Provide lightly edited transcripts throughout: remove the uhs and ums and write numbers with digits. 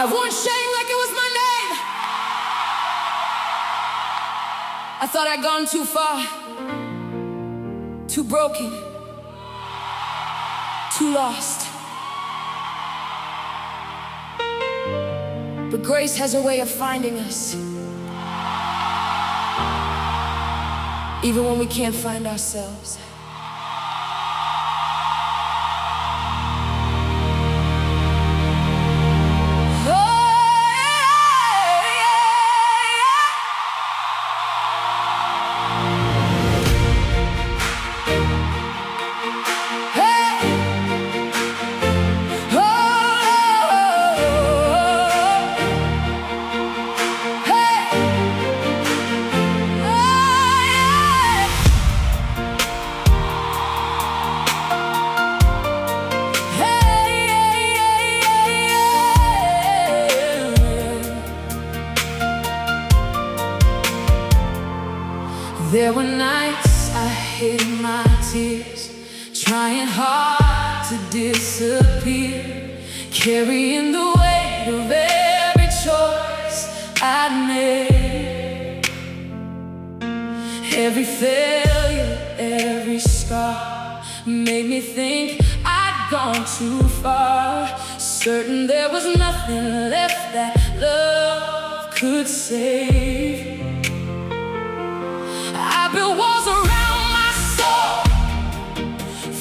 I've worn shame like it was my name. I thought I'd gone too far, too broken, too lost. But grace has a way of finding us, even when we can't find ourselves. There were nights I hid my tears, trying hard to disappear, carrying the weight of every choice I'd made. Every failure, every scar made me think I'd gone too far, certain there was nothing left that love could save. I built walls around my soul,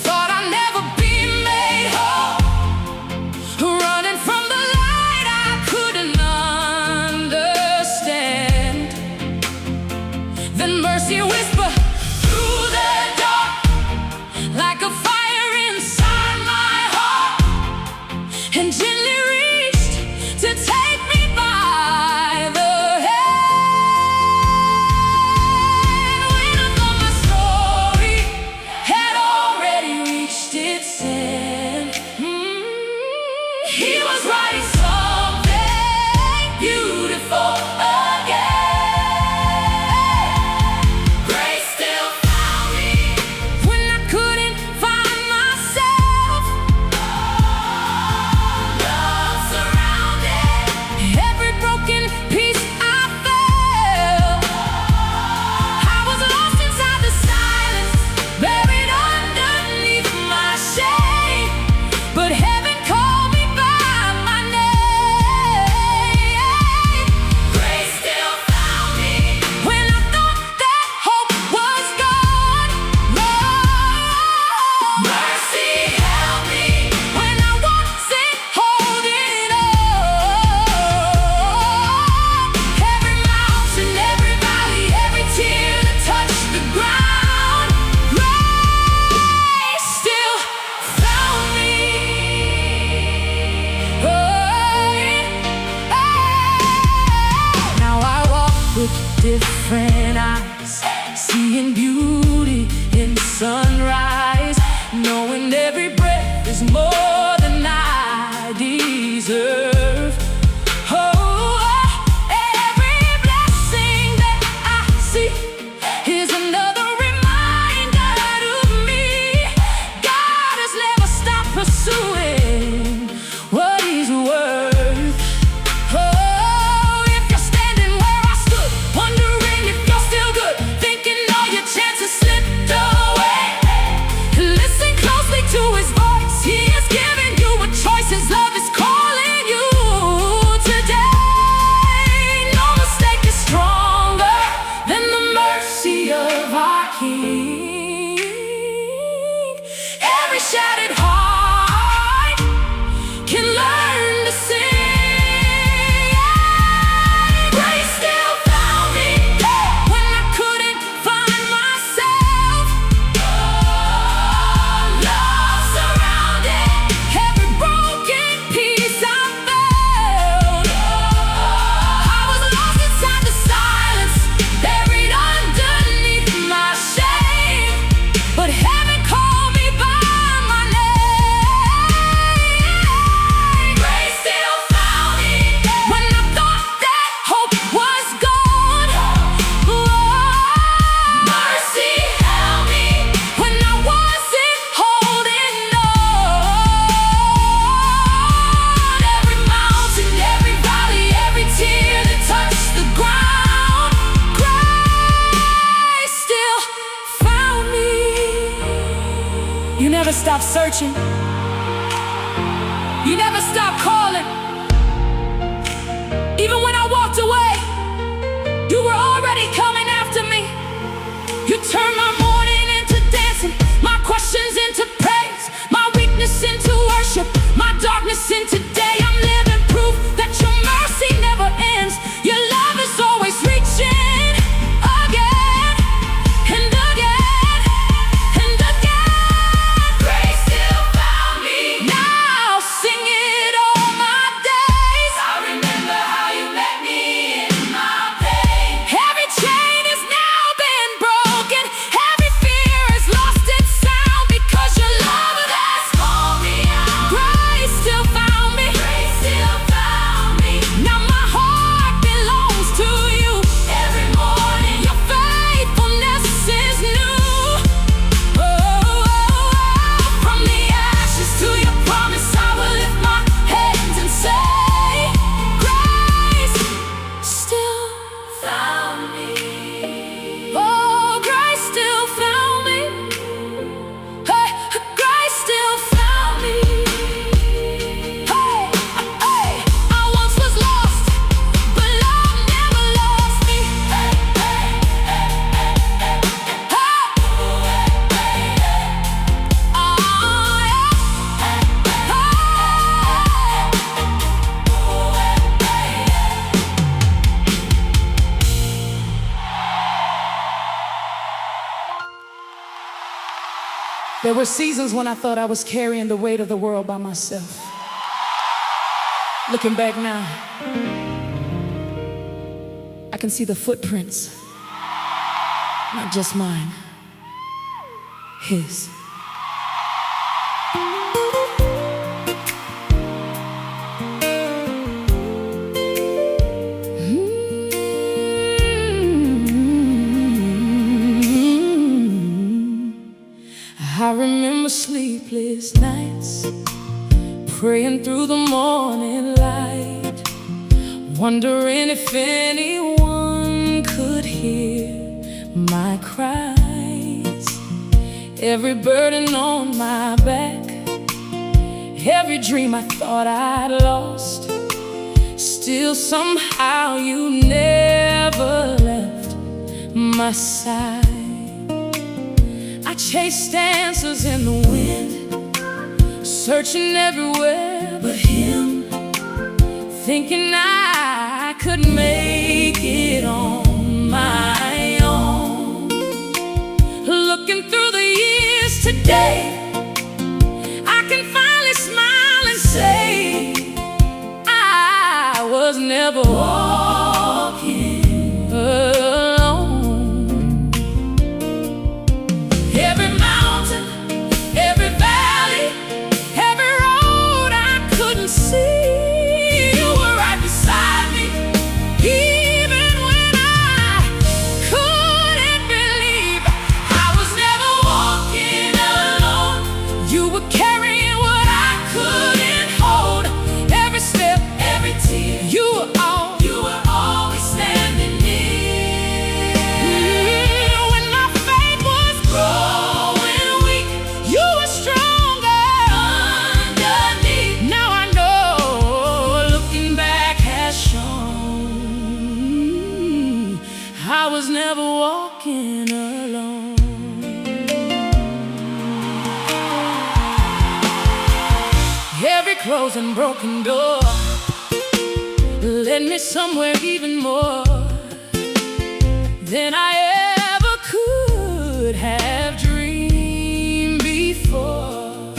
thought I'd never be made whole, running from the light I couldn't understand. Then mercy whispered through the dark, like a fire inside my heart, and gently reached to take me by the He was writing something beautiful again. Grace still found me when I couldn't find myself. Love surrounded every broken piece I felt. I was lost inside the silence, buried underneath my shame, but heaven called me. Different eyes, seeing beauty in sunrise, knowing every breath is more than I deserve. Oh, every blessing that I see is another reminder to me. God has never stopped pursuing what He's worth. Shattered heart can learn to sing. Grace still found me when I couldn't find myself. Love surrounded every broken piece I felt. I was lost inside the silence, buried underneath my shame. You never stop searching. You never stop calling. Even when I walked away, you were already coming after me. You turned my mourning into dancing, my questions into praise, my weakness into worship, my darkness into day. I'm living proof that your mercy never ends. Your love is always reaching again and again and again. Grace still found me. Now sing it all my days. I remember how you met me in my pain. Every chain has now been broken. Every fear has lost its sound because your love has called me out. Grace still found me. Grace still found me. Now my heart belongs to you. Every morning your faithfulness is new. Oh, from the ashes to your promise, I will lift my hands and say, grace still found me. Oh, grace still found me. Hey, grace still found me. Hey, hey, I once was lost, but love never lost me. Hey, hey, hey, hey, hey, There were seasons when I thought I was carrying the weight of the world by myself. Looking back now, I can see the footprints, not just mine, his. I remember sleepless nights, praying through the morning light, wondering if anyone could hear my cries. Every burden on my back, every dream I thought I'd lost, still somehow you never left my side. I chased answers in the wind, searching everywhere but him, thinking I could make it on my own. Looking through the years today, I can finally smile and say I was never walking alone. Every mountain, every valley, every road I couldn't see, you were right beside me. Even when I couldn't believe I was never walking alone, you were carrying what I couldn't hold. Every step, every tear, you were always standing near. When my faith was growing weak, you were stronger underneath. Now I know, looking back has shown I was never walking alone. Every closed and broken door led me somewhere even more than I ever could have dreamed before.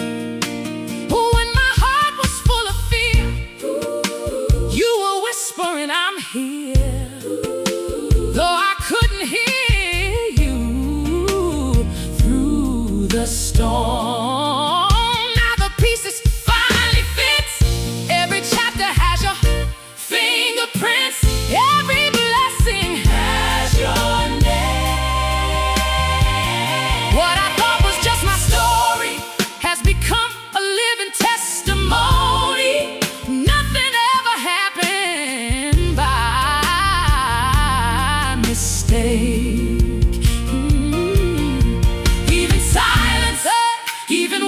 When my heart was full of fear, you were whispering, I'm here. Though I couldn't hear you through the storm. Now the pieces finally fit. Every chapter has your fingerprints. Every blessing has your name. What I thought was just my story has become a living testimony. Nothing ever happened by mistake. Even silence, even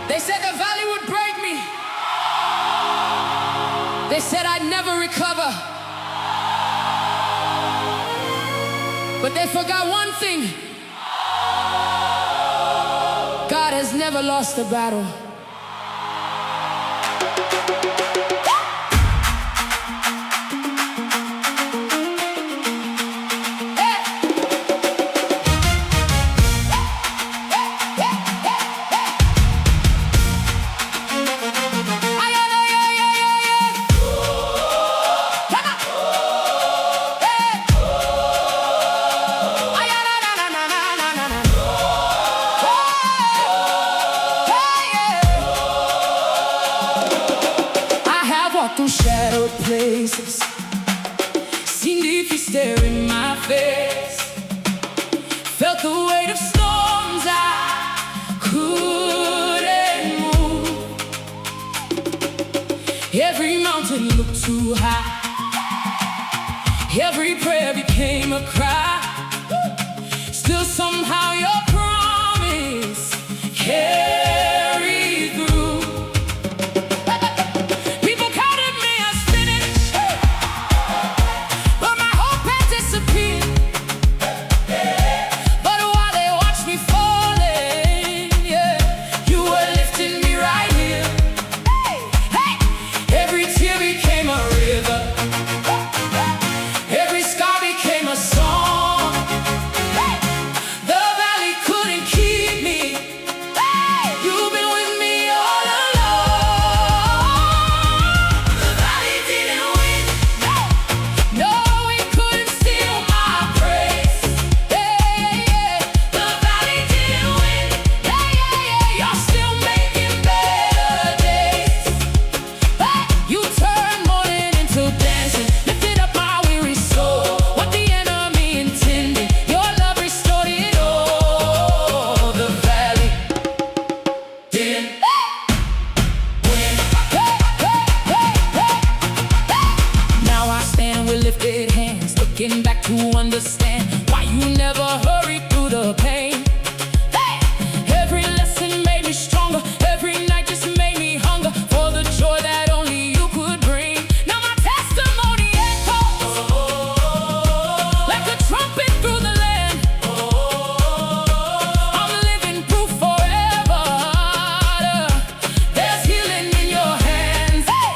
They said the valley would break me. They said I'd never recover. But they forgot one thing. God has never lost a battle. Through shadowed places, seen defeat stare in my face, felt the weight of storms I couldn't move. Every mountain looked too high, every prayer became a cry. Still somehow your promise carried through. Looking back to understand why you never hurried through the pain. Hey! Every lesson made me stronger. Every night just made me hunger for the joy that only you could bring. Now my testimony echoes like a trumpet through the land. I'm living proof forever. There's healing in your hands. Hey!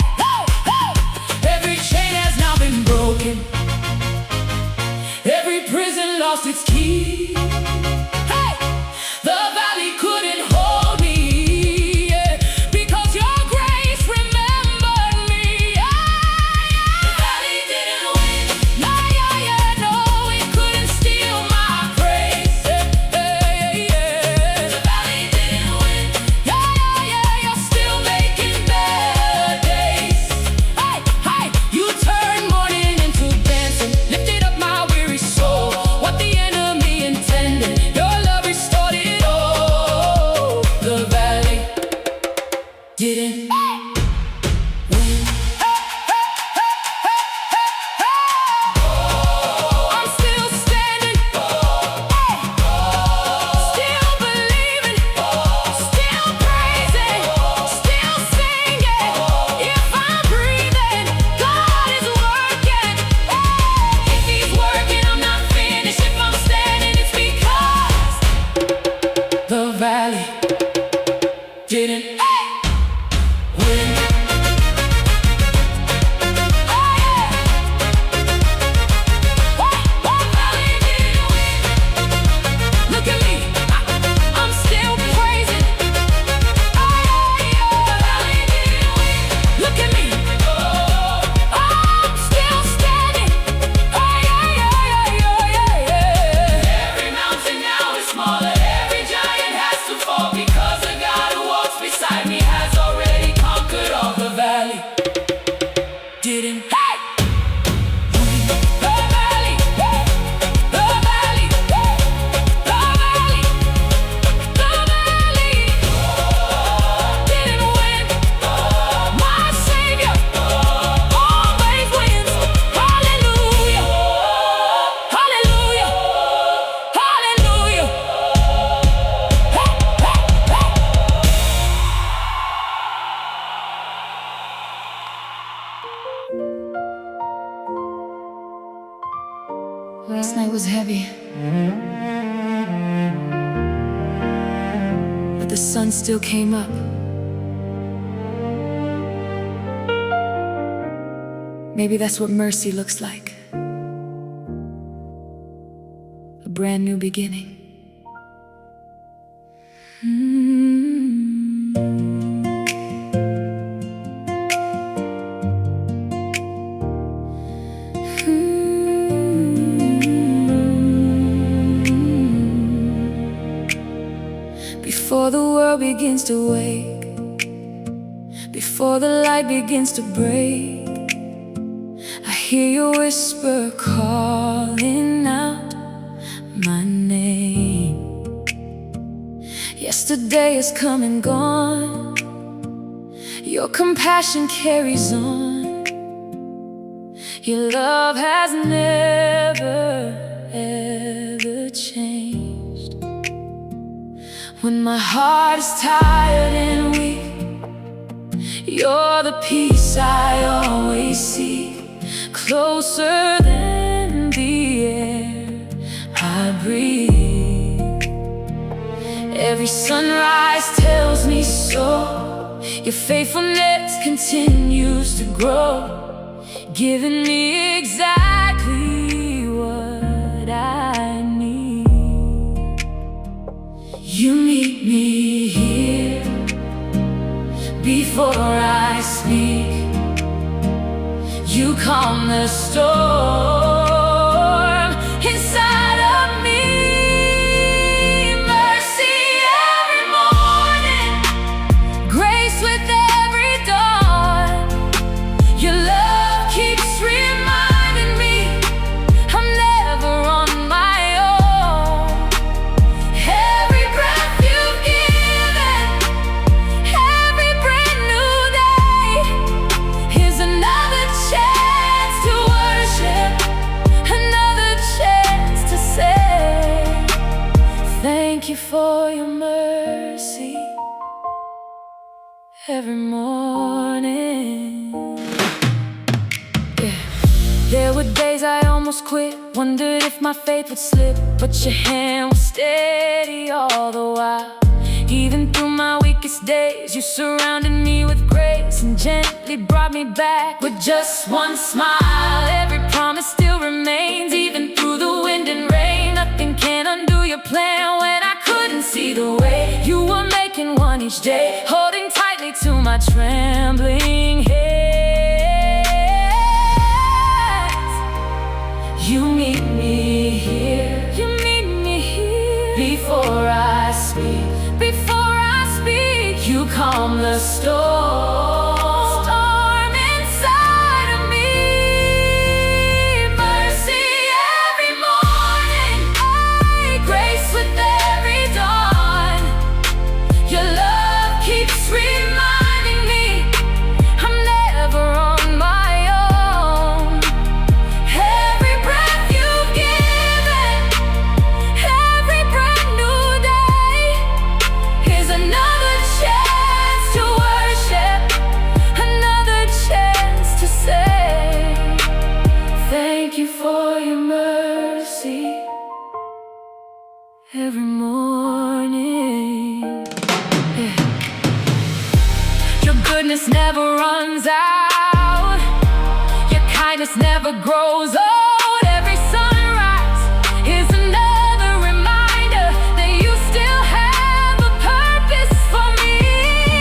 Every chain has now been broken. Every prison lost its key. Hey! The valley couldn't hold me, yeah, because your grace remembered me. The valley didn't win. No, no, it couldn't steal my praise. The valley didn't win. You're still making better days. Hey, you turned mourning into dancing, lifted up my soul. What the enemy intended, your love restored it all. The valley didn't win. I'm still standing, still believing, still praising, still singing. If I'm breathing, God is working. If He's working, I'm not finished. If I'm standing, it's because the valley didn't win. Oh yeah! The valley didn't win. Look at me, I'm still praising. Oh yeah, the valley didn't win. Look at me, I'm still standing. Oh yeah. Every mountain now is smaller. Every giant has to fall. the sun still came up. Maybe that's what mercy looks like. A brand new beginning. Before the world begins to wake, before the light begins to break, I hear your whisper calling out my name. Yesterday is come and gone, your compassion carries on. Your love has never, ever changed. When my heart is tired and weak, you're the peace I always seek. Closer than the air I breathe. Every sunrise tells me so. Your faithfulness continues to grow, giving me exactly what I need. You meet me here before I speak. You calm the storm inside of me. Mercy every morning, grace with every dawn. Your love keeps reminding me I'm never on my own. Every breath you've given, every brand new day is another chance to worship, another chance to say thank you for your mercy every morning. Yeah. There were days I almost quit, wondered if my faith would slip, but your hand was steady all the while. Even through my weakest days, you surrounded me with grace and gently brought me back with just one smile. Every promise still remains, even through the wind and rain. Nothing can undo your plan when I couldn't see the way. You were making one each day, holding tightly to my trembling hands. You meet me here, you meet me here before I speak. Before I speak, you calm the storm inside of me. Mercy every morning, grace with every dawn. Your love keeps reminding me I'm never on my own. Every breath you've given, every brand new day is another chance to worship, another chance to say thank you for your mercy every morning. Yeah. Your goodness never runs out, your kindness never grows old. Every sunrise is another reminder that you still have a purpose for me.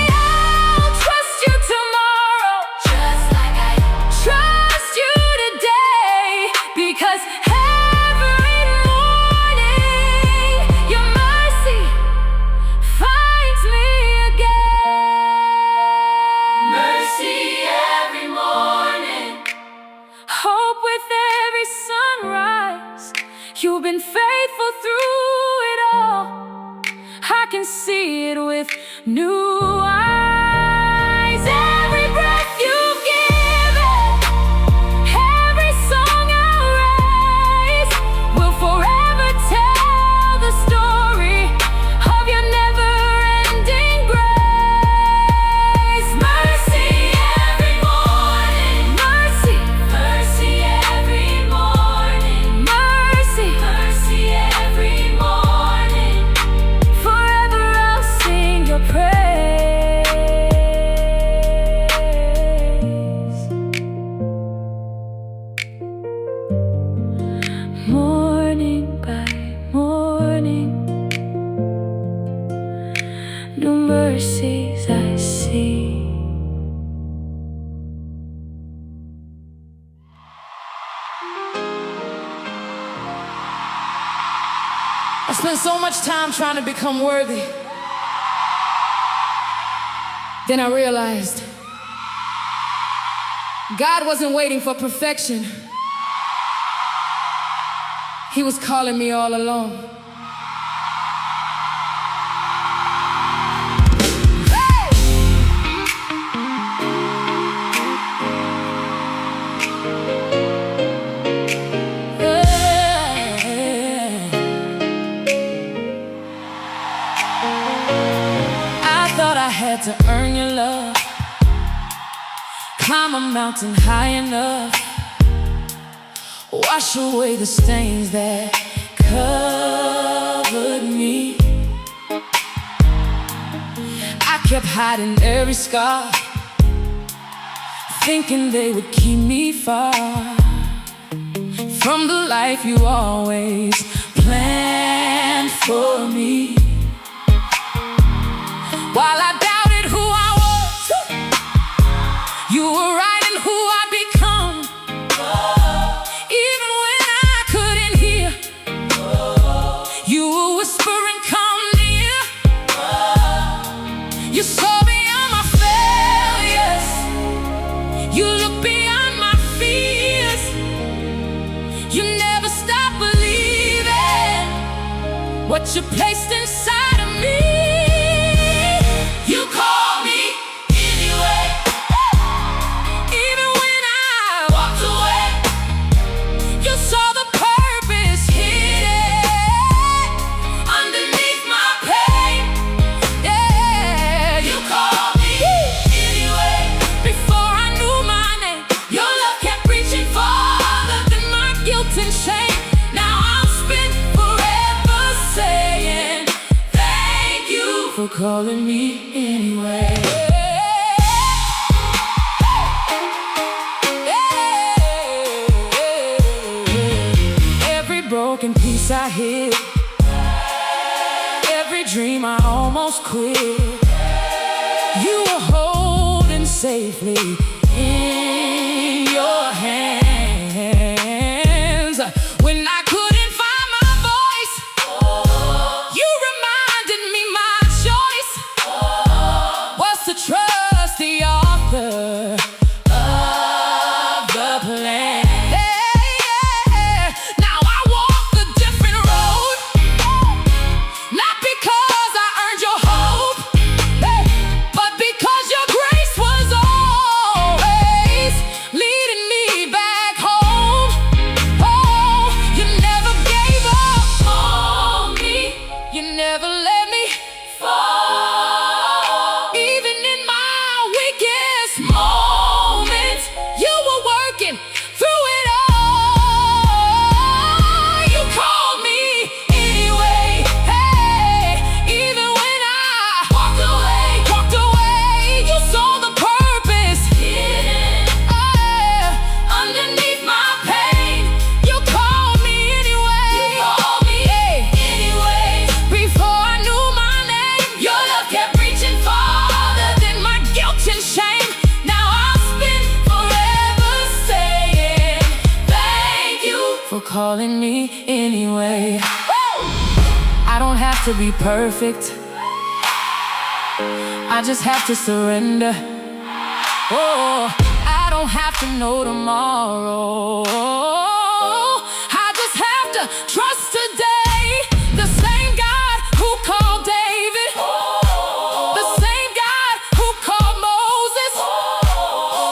I'll trust you tomorrow, just like I trust you today, because every morning your mercy finds me again. Mercy every morning, hope with every sunrise. You've been faithful through it all. I can see it with new eyes. Every breath you've given, every song I'll raise will forever tell the story of your never-ending grace. Mercy every morning, mercy, mercy every morning, mercy, mercy every morning. Forever I'll sing new mercies I see. I spent so much time trying to become worthy. Then I realized God wasn't waiting for perfection. He was calling me all along. I thought I had to earn your love, climb a mountain high enough, wash away the stains that covered me. I kept hiding every scar, thinking they would keep me far from the life you always planned for me. While I doubted who I was, you were right in who I'd become. Even when I couldn't hear, you were whispering, come near. You saw beyond my failures, you looked beyond my fears. You never stopped believing what you placed inside of me. You called me anyway, even when I walked away. You saw the purpose hidden underneath my pain. Yeah, you called me anyway. Before I knew my name, your love kept reaching farther than my guilt and shame. Now I'll spend forever saying thank you for calling me anyway. Every broken piece I hid, every dream I almost quit, you were holding safely in your hands. When I couldn't find my voice, you reminded me my choice was to trust the author of the plan. Yeah. Now I walk a different road, not because I earned your hope, but because your grace was always leading me back home. Oh, you never gave up on me, you never let me fall. Even in my weakest moments, you were working through it all. You called me anyway, hey, even when I walked away. You saw the purpose hidden underneath my pain. You called me anyway, before I knew my name. Your love kept reaching farther than my guilt and shame. Now I'll spend forever saying thank you for calling me anyway. I don't have to be perfect, I just have to surrender. Oh, I don't have to know tomorrow, I just have to trust today. The same God who called David, the same God who called Moses,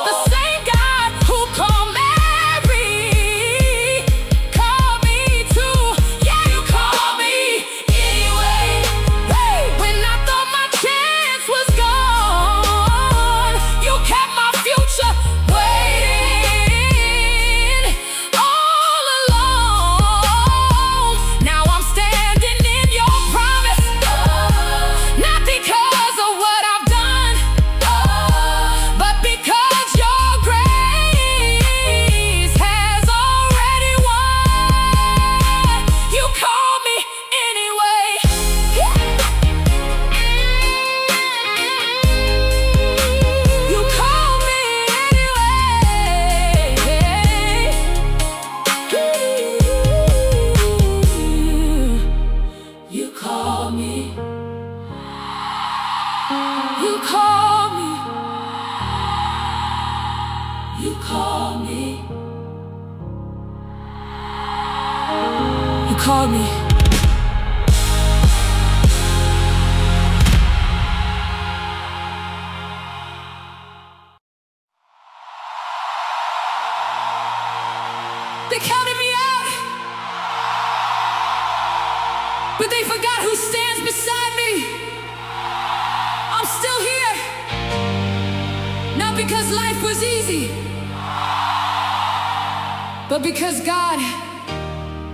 the same God who called Mary, called me too. Yeah, you called me anyway. Hey, when I thought my chance was gone, you kept my future waiting. Oh, call me. You call me. They counted me out, but they forgot who stands beside me. I'm still here, not because life was easy, but because God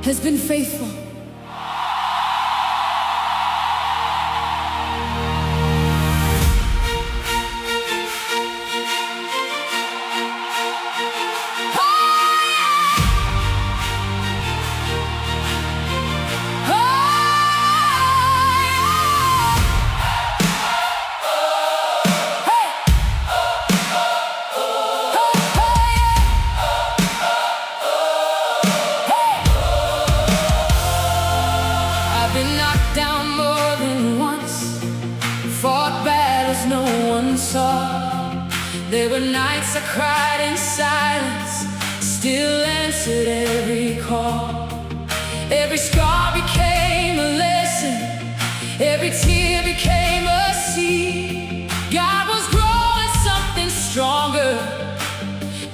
has been faithful. Been knocked down more than once, fought battles no one saw. There were nights I cried in silence, still answered every call. Every scar became a lesson, every tear became a seed. God was growing something stronger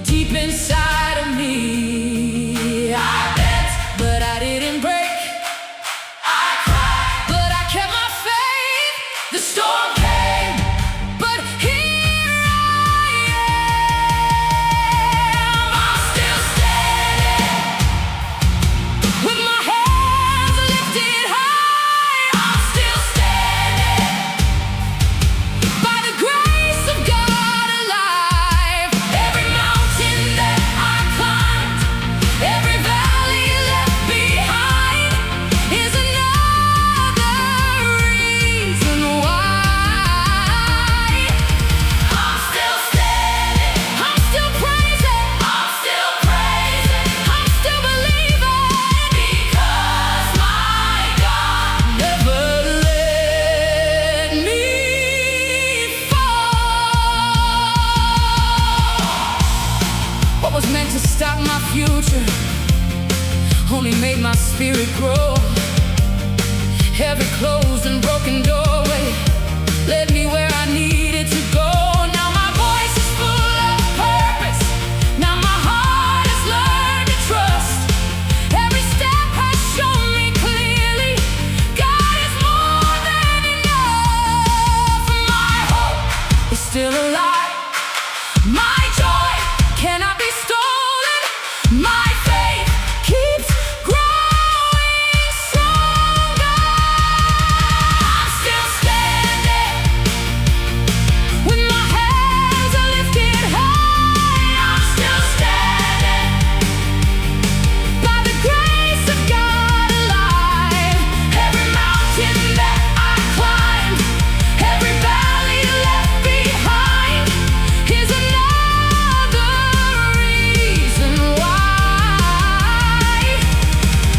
deep inside of me. I bent, but I didn't break. The storm came, but here I am. I'm still standing, with my hands lifted high. I'm still standing, by the grace of God alive. Every mountain that I climbed, every valley left behind is another reason why. Meant to stop my future only made my spirit grow. Every closed and broken doorway led me where I needed to go. Now my voice is full of purpose. Now my heart has learned to trust. Every step has shown me clearly God is more than enough. My hope is still alive. My joy cannot be stolen. My faith keeps growing stronger. I'm still standing, with my hands lifted high. I'm still standing, by the grace of God alive. Every mountain that I climbed, every valley left behind is another reason why.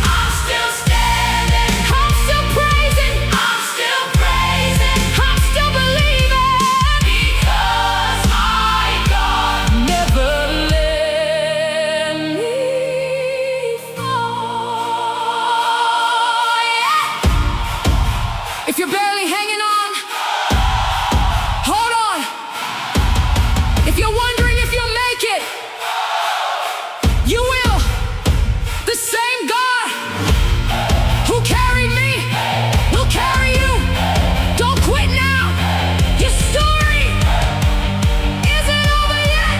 I'm still standing, I'm still praising, I'm still praising, I'm still believing, because my God never let me fall. Yeah. If you're barely hanging on, hold on. If you're wondering if you'll make it, you will. The same God who carried me will carry you. Don't quit now. Your story isn't over yet.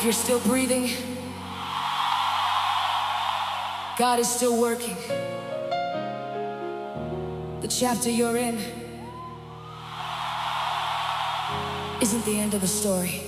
you're still breathing, God is still working. The chapter you're in isn't the end of the story.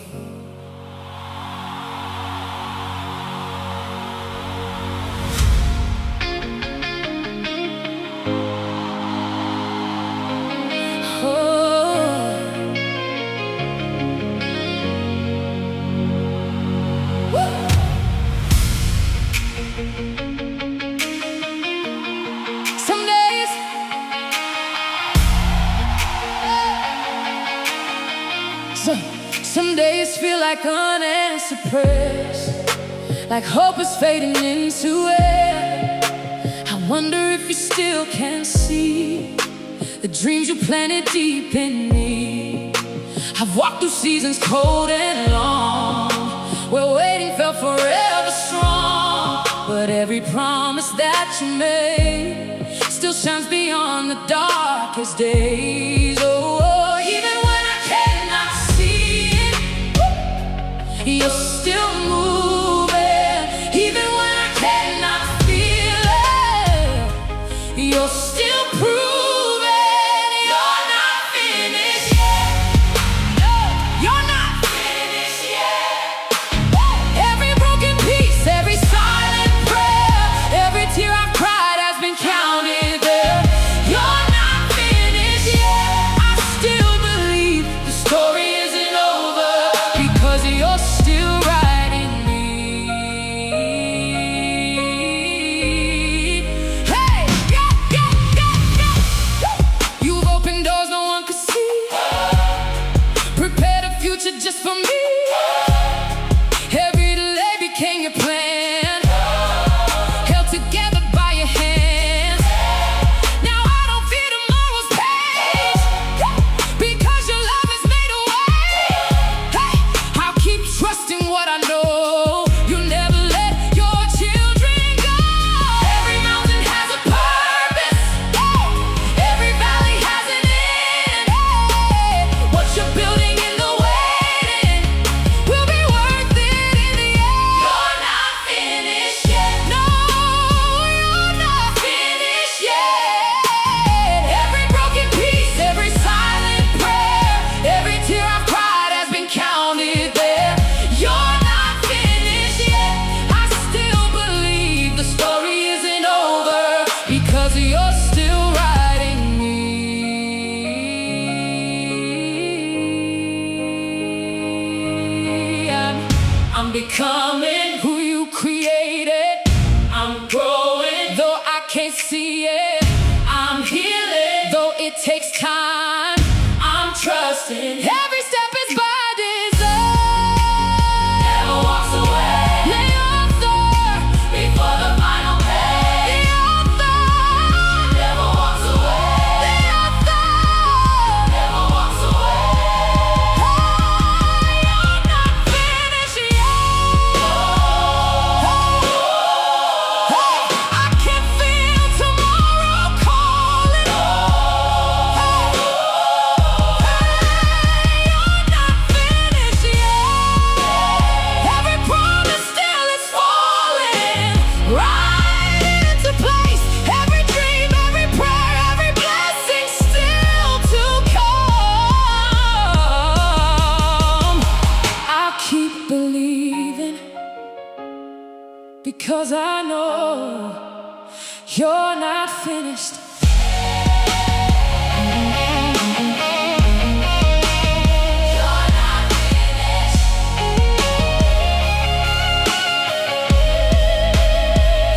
Some days feel like unanswered prayers, like hope is fading into air. I wonder if you still can see the dreams you planted deep in me. I've walked through seasons cold and long, where waiting felt forever strong. But every promise that you made still shines beyond the darkest days. Oh, even when I cannot see it, you're still moving. Even when I cannot feel it, you're still proving. You're not finished yet. No, you're not finished yet. Every broken piece, every silent prayer, every tear I've cried has been counted there. You're not finished yet. I still believe the story isn't over, because you're still writing me. Hey, you've opened doors no one could see, prepared a future just for me. Every delay became your plan, held together by your hands. Now I don't fear tomorrow's pain, because your love has made a way. Hey, I'll keep trusting what I know. You never let your children go. Every mountain has a purpose. Every valley has an end. What you're building in the waiting will be worth it in the end. You're not finished yet. No, you're not finished yet. Every broken piece, every silent prayer, every tear I've cried has been counted there. You're not finished yet. I still believe the story isn't over, because you're still writing me. I'm becoming who you created. I'm growing, though I can't see it. I'm healing, though it takes time. I'm trusting. Every step is by design. Never walks away. The author before the final page. The author never walks away. The author never walks away. You're not finished yet. I can feel tomorrow calling. You're not finished yet. Every promise still is falling right into place. Every dream, every prayer, every blessing still to come. I'll keep believing, because I know you're not finished. You're not finished.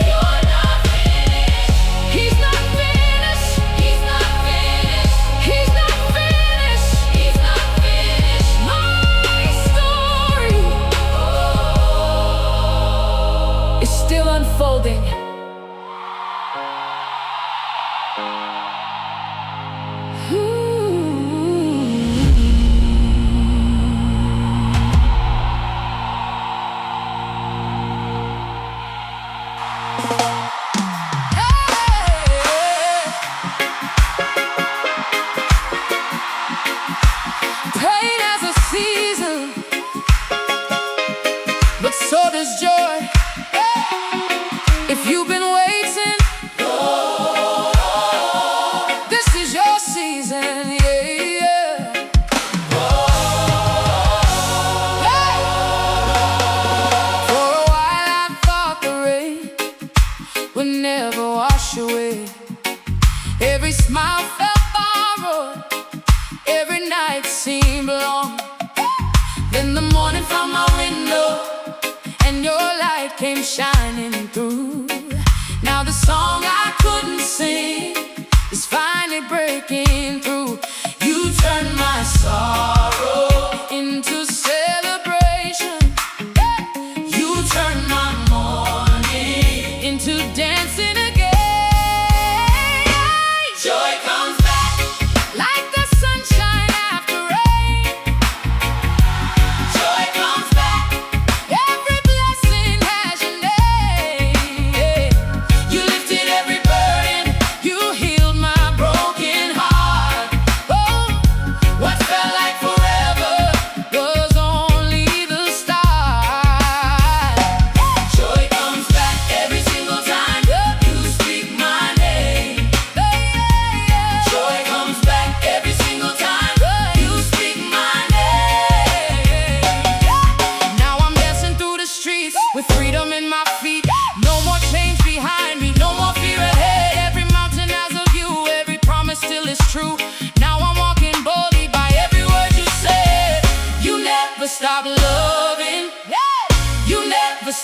You're not finished. He's not finished. He's not finished. He's not finished. He's not finished. My story is still unfolding. Pain has a season,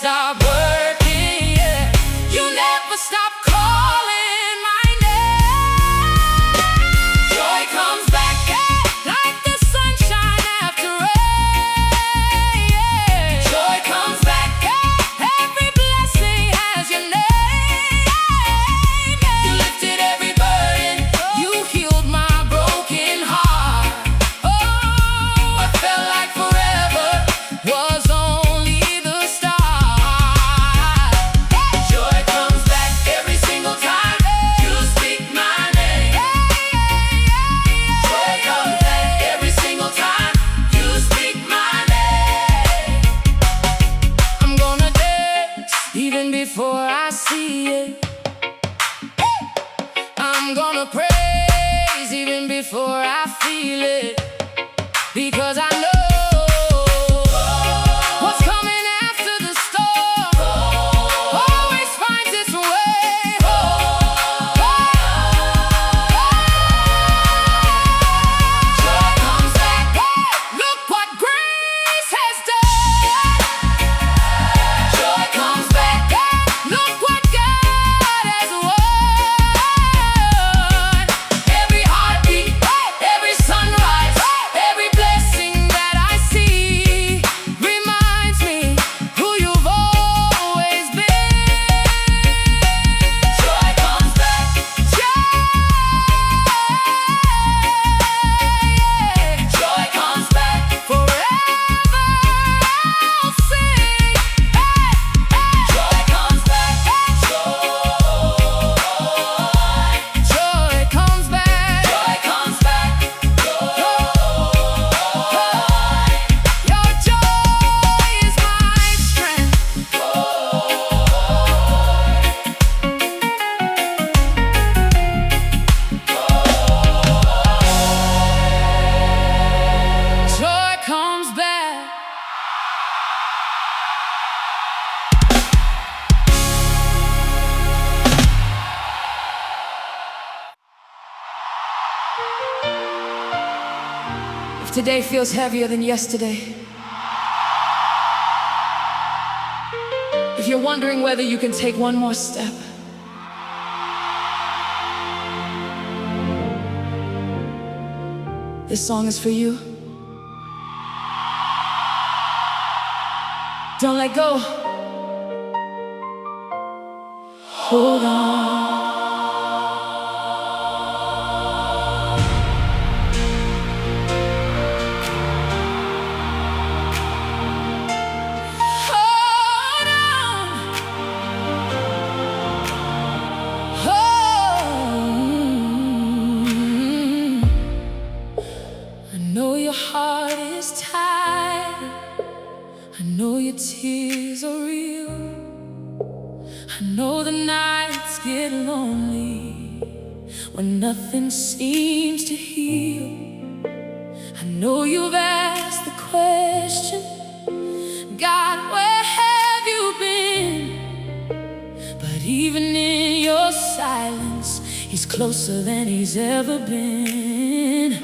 stop working, yeah. You never stop calling my name. Joy comes back, yeah, like the sunshine after rain, yeah. Joy comes back, yeah, every blessing has your name, yeah. You lifted every burden, you healed my broken heart. Oh, I felt like forever was only the start. Joy comes back every single time you speak my name. Joy comes back every single time you speak my name. I'm gonna dance even before I see it. I'm gonna praise even before I feel it, because I know what's coming after the storm always finds its way home. Joy comes back, look what grace has done. Joy comes back, look what God has won. Every heartbeat, every sunrise, every blessing that I see reminds me who you've always been. Joy comes back, joy comes back, forever I'll sing. Joy comes back, joy comes back, joy comes back, your joy is my strength. Joy comes back. If today feels heavier than yesterday, if you're wondering whether you can take one more step, this song is for you. Don't let go. Hold on. Hold on. I know your heart is tired. I know your tears are real. I know the nights get lonely when nothing seems to heal. I know you've asked the question, God, where have you been? But even in your silence, He's closer than He's ever been.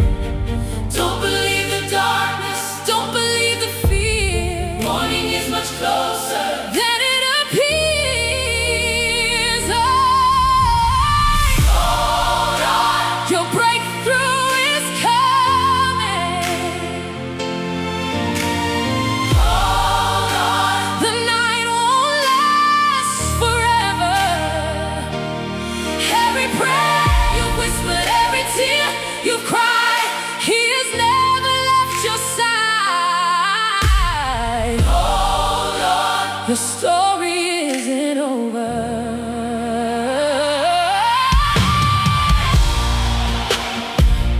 Don't believe the darkness, don't believe the fear. Morning is much closer than it appears. Hold on, your breakthrough is coming. Hold on, the night won't last forever. Every prayer you've whispered, every tear you've cried, He has never left your side. Hold on, the story isn't over.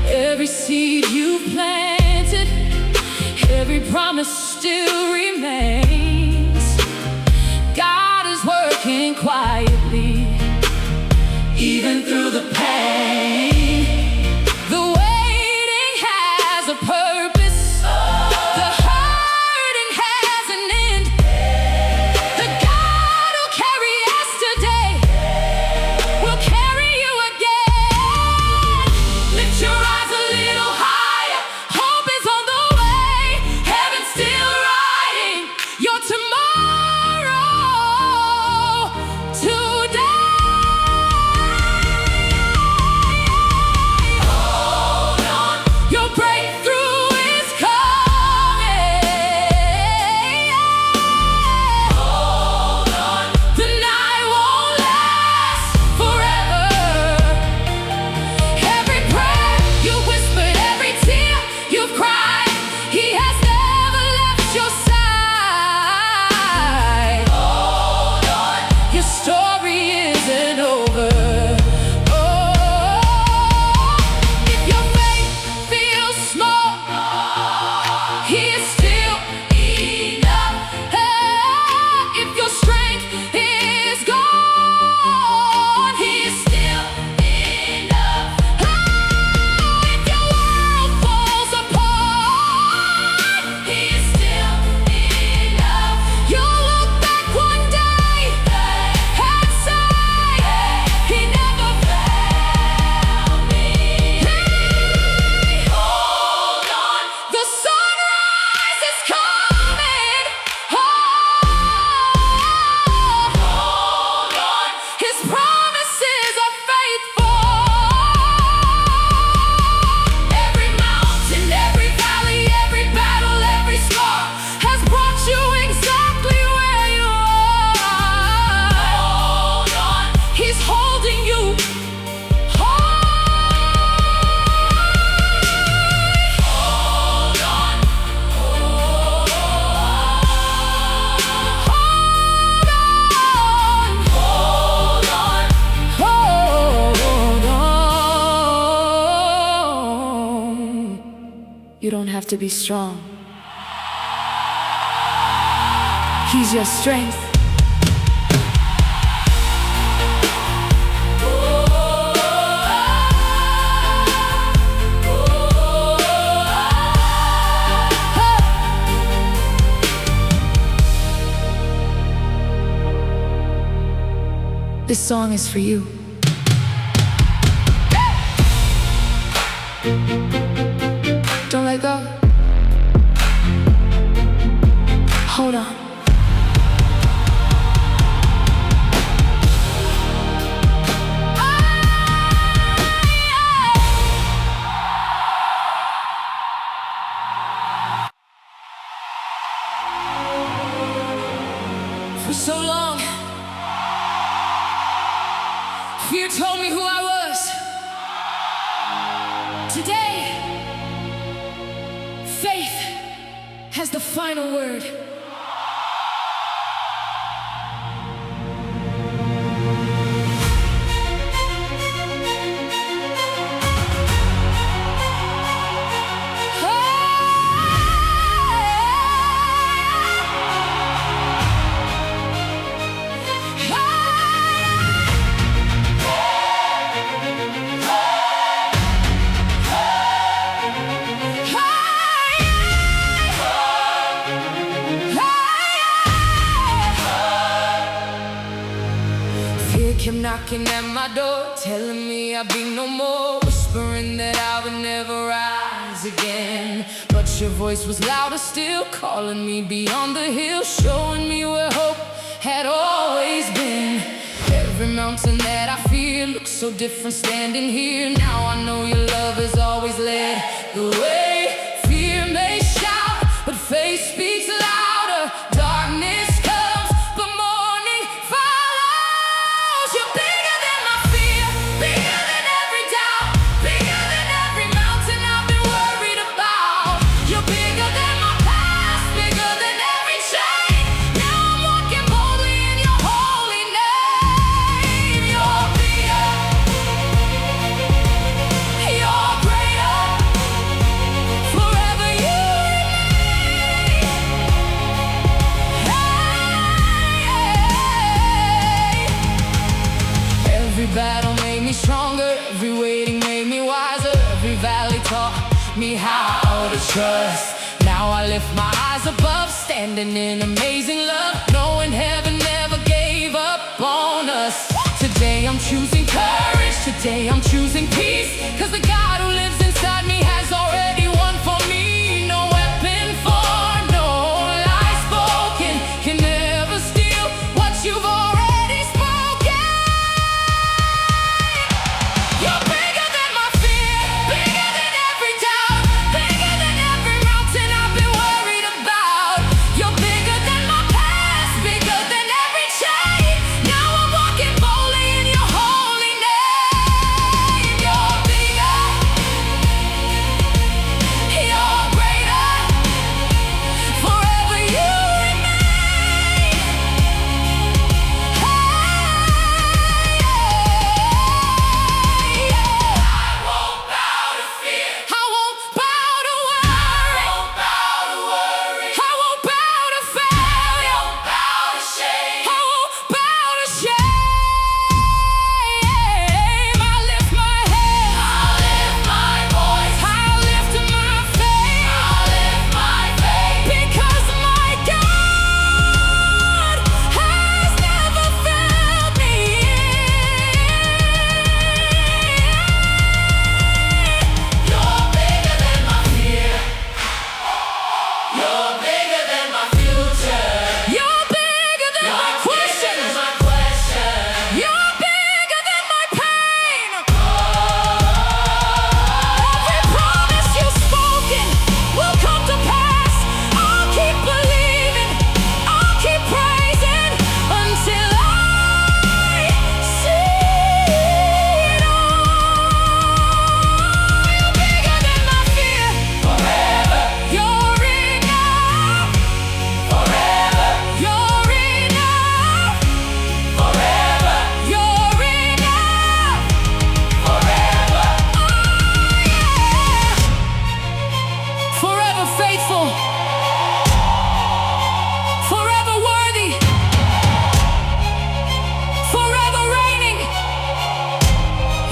Every seed you planted, every promise still remains. God is working quietly, even through the pain. The waiting has a purpose. The hurting has an end. The to be strong. He's your strength. This song is for you. Don't let go. Hold on. For so long, fear told me who I was. Today, faith has the final word. Kept knocking at my door, telling me I'd be no more, whispering that I would never rise again. But your voice was louder still, calling me beyond the hill, showing me where hope had always been. Every mountain that I fear looks so different standing here. Now I know your love has always led the way. Fear may shout, but faith speaks louder. Darkness comes, but morning follows. You're bigger than my fear, bigger than every doubt, bigger than every mountain I've been worried about. You're bigger than my past, bigger than every chain. Now I'm walking boldly in your holy name. You're bigger, you're greater, forever you remain. Hey. Every battle made me stronger, every waiting made me wiser, every valley taught me how to trust. Now I lift my eyes above, standing in amazing love, knowing heaven never gave up on us. Today I'm choosing courage, today I'm choosing peace, 'cause the God who lives inside me has already won for me. No weapon formed, no lie spoken can never steal what you've already spoken. You're bigger than my fear, bigger than every doubt, bigger than every mountain I've been worried about. You're bigger than my past, bigger than every chain. Now I'm walking boldly in your holy name. You're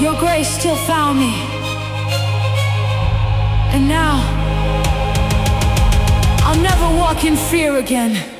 Your grace still found me. And now I'll never walk in fear again.